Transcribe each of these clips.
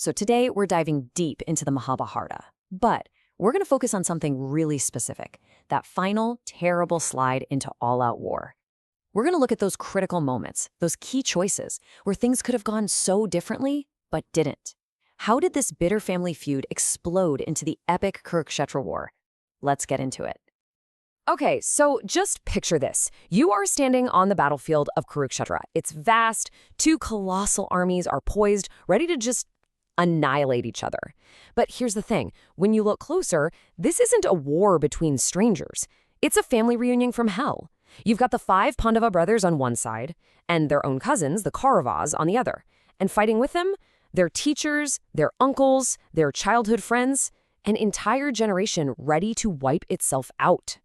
So today we're diving deep into the Mahabharata, but we're going to focus on something really specific, that final, terrible slide into all-out war. We're going to look at those critical moments, those key choices, where things could have gone so differently, but didn't. How did this bitter family feud explode into the epic Kurukshetra war? Let's get into it. Okay, so just picture this. You are standing on the battlefield of Kurukshetra. It's vast, two colossal armies are poised, ready to just annihilate each other. But here's the thing. When you look closer, this isn't a war between strangers. It's a family reunion from hell. You've got the 5 Pandava brothers on one side, and their own cousins, the Kauravas, on the other. And fighting with them, their teachers, their uncles, their childhood friends, an entire generation ready to wipe itself out.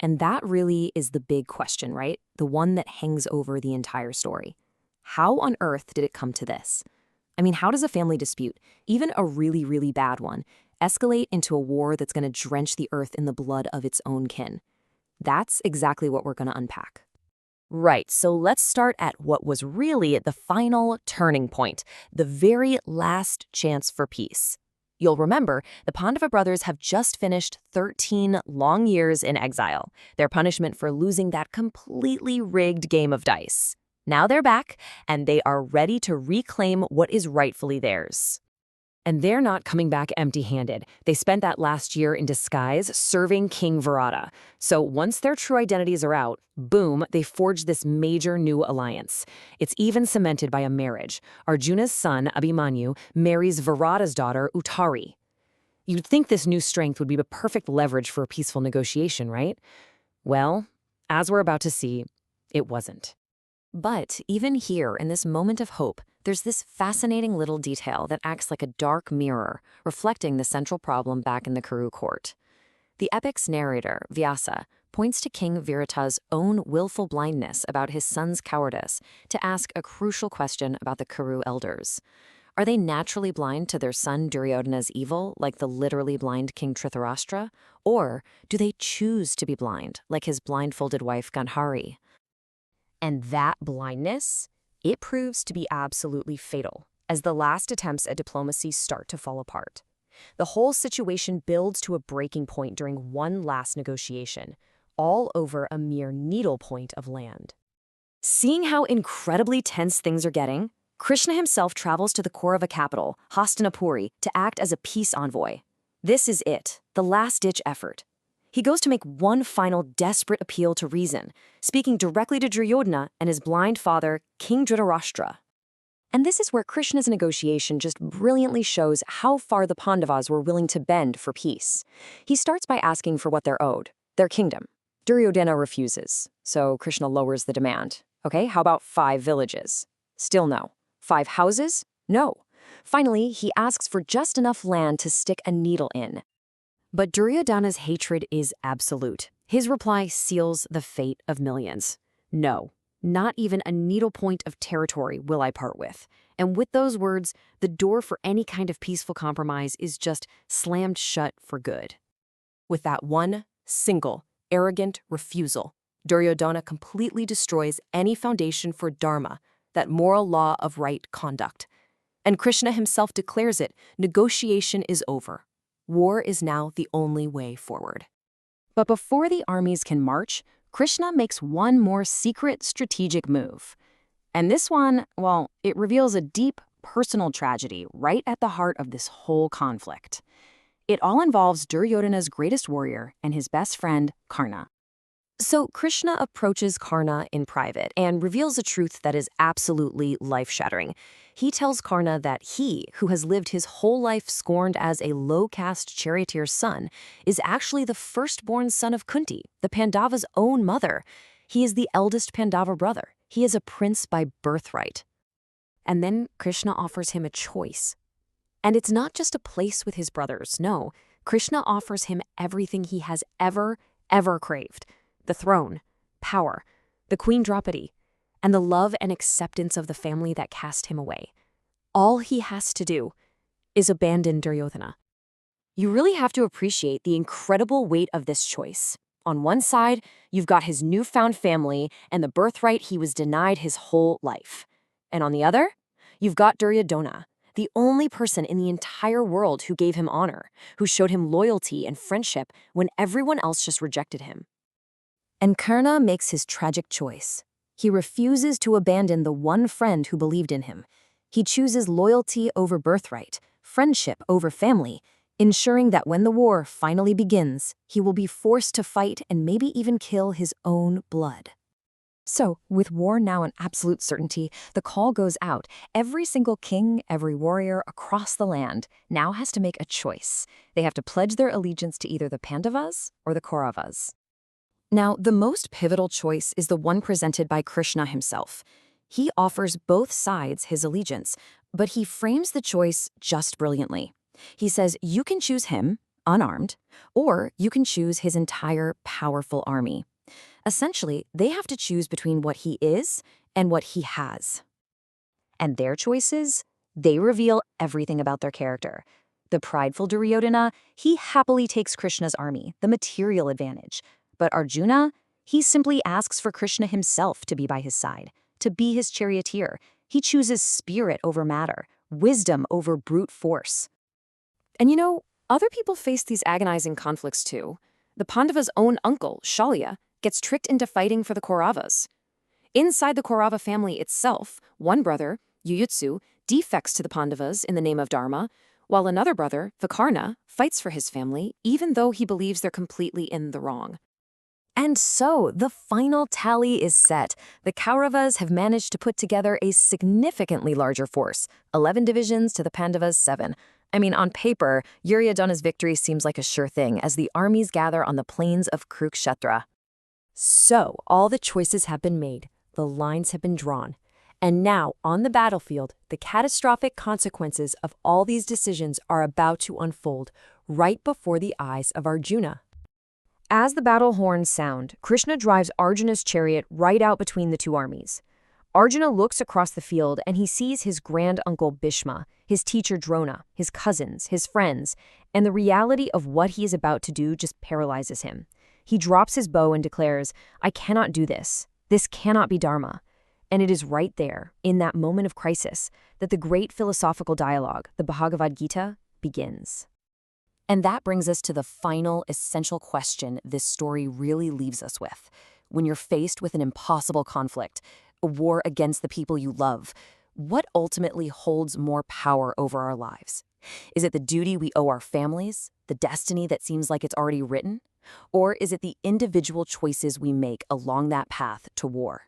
And that really is the big question, right? The one that hangs over the entire story. How on earth did it come to this? I mean, how does a family dispute, even a really, really bad one, escalate into a war that's going to drench the earth in the blood of its own kin? That's exactly what we're going to unpack. Right, so let's start at what was really the final turning point, the very last chance for peace. You'll remember, the Pandava brothers have just finished 13 long years in exile, their punishment for losing that completely rigged game of dice. Now they're back, and they are ready to reclaim what is rightfully theirs. And they're not coming back empty-handed. They spent that last year in disguise serving King Virata. So once their true identities are out, boom, they forged this major new alliance. It's even cemented by a marriage. Arjuna's son, Abhimanyu, marries Virata's daughter, Uttari. You'd think this new strength would be the perfect leverage for a peaceful negotiation, right? Well, as we're about to see, it wasn't. But even here, in this moment of hope, there's this fascinating little detail that acts like a dark mirror, reflecting the central problem back in the Kuru court. The epic's narrator, Vyasa, points to King Virata's own willful blindness about his son's cowardice to ask a crucial question about the Kuru elders. Are they naturally blind to their son Duryodhana's evil, like the literally blind King Dhritarashtra? Or do they choose to be blind, like his blindfolded wife Gandhari? And that blindness, it proves to be absolutely fatal, as the last attempts at diplomacy start to fall apart. The whole situation builds to a breaking point during one last negotiation, all over a mere needlepoint of land. Seeing how incredibly tense things are getting, Krishna himself travels to the Kaurava capital, Hastinapuri, to act as a peace envoy. This is it, the last-ditch effort. He goes to make one final desperate appeal to reason, speaking directly to Duryodhana and his blind father, King Dhritarashtra. And this is where Krishna's negotiation just brilliantly shows how far the Pandavas were willing to bend for peace. He starts by asking for what they're owed, their kingdom. Duryodhana refuses, so Krishna lowers the demand. Okay, how about 5 villages? Still no. 5 houses? No. Finally, he asks for just enough land to stick a needle in. But Duryodhana's hatred is absolute. His reply seals the fate of millions. No, not even a needlepoint of territory will I part with. And with those words, the door for any kind of peaceful compromise is just slammed shut for good. With that one, single, arrogant refusal, Duryodhana completely destroys any foundation for dharma, that moral law of right conduct. And Krishna himself declares it, negotiation is over. War is now the only way forward. But before the armies can march, Krishna makes one more secret strategic move. And this one, well, it reveals a deep personal tragedy right at the heart of this whole conflict. It all involves Duryodhana's greatest warrior and his best friend, Karna. So Krishna approaches Karna in private and reveals a truth that is absolutely life-shattering. He tells Karna that he, who has lived his whole life scorned as a low-caste charioteer's son, is actually the firstborn son of Kunti, the Pandava's own mother. He is the eldest Pandava brother. He is a prince by birthright. And then Krishna offers him a choice. And it's not just a place with his brothers, no. Krishna offers him everything he has ever craved. The throne, power, the Queen Draupadi, and the love and acceptance of the family that cast him away. All he has to do is abandon Duryodhana. You really have to appreciate the incredible weight of this choice. On one side, you've got his newfound family and the birthright he was denied his whole life. And on the other, you've got Duryodhana, the only person in the entire world who gave him honor, who showed him loyalty and friendship when everyone else just rejected him. And Karna makes his tragic choice. He refuses to abandon the one friend who believed in him. He chooses loyalty over birthright, friendship over family, ensuring that when the war finally begins, he will be forced to fight and maybe even kill his own blood. So, with war now an absolute certainty, the call goes out. Every single king, every warrior across the land now has to make a choice. They have to pledge their allegiance to either the Pandavas or the Kauravas. Now, the most pivotal choice is the one presented by Krishna himself. He offers both sides his allegiance, but he frames the choice just brilliantly. He says you can choose him, unarmed, or you can choose his entire powerful army. Essentially, they have to choose between what he is and what he has. And their choices, they reveal everything about their character. The prideful Duryodhana, he happily takes Krishna's army, the material advantage. But Arjuna, he simply asks for Krishna himself to be by his side, to be his charioteer. He chooses spirit over matter, wisdom over brute force. And you know, other people face these agonizing conflicts too. The Pandavas' own uncle, Shalya, gets tricked into fighting for the Kauravas. Inside the Kaurava family itself, one brother, Yudhishtira, defects to the Pandavas in the name of Dharma, while another brother, Vikarna, fights for his family even though he believes they're completely in the wrong. And so, the final tally is set. The Kauravas have managed to put together a significantly larger force, 11 divisions to the Pandavas' 7. I mean, on paper, Duryodhana's victory seems like a sure thing as the armies gather on the plains of Kurukshetra. So, all the choices have been made, the lines have been drawn. And now, on the battlefield, the catastrophic consequences of all these decisions are about to unfold right before the eyes of Arjuna. As the battle horns sound, Krishna drives Arjuna's chariot right out between the two armies. Arjuna looks across the field and he sees his grand-uncle Bhishma, his teacher Drona, his cousins, his friends, and the reality of what he is about to do just paralyzes him. He drops his bow and declares, "I cannot do this. This cannot be Dharma." And it is right there, in that moment of crisis, that the great philosophical dialogue, the Bhagavad Gita, begins. And that brings us to the final essential question this story really leaves us with. When you're faced with an impossible conflict, a war against the people you love, what ultimately holds more power over our lives? Is it the duty we owe our families, the destiny that seems like it's already written? Or is it the individual choices we make along that path to war?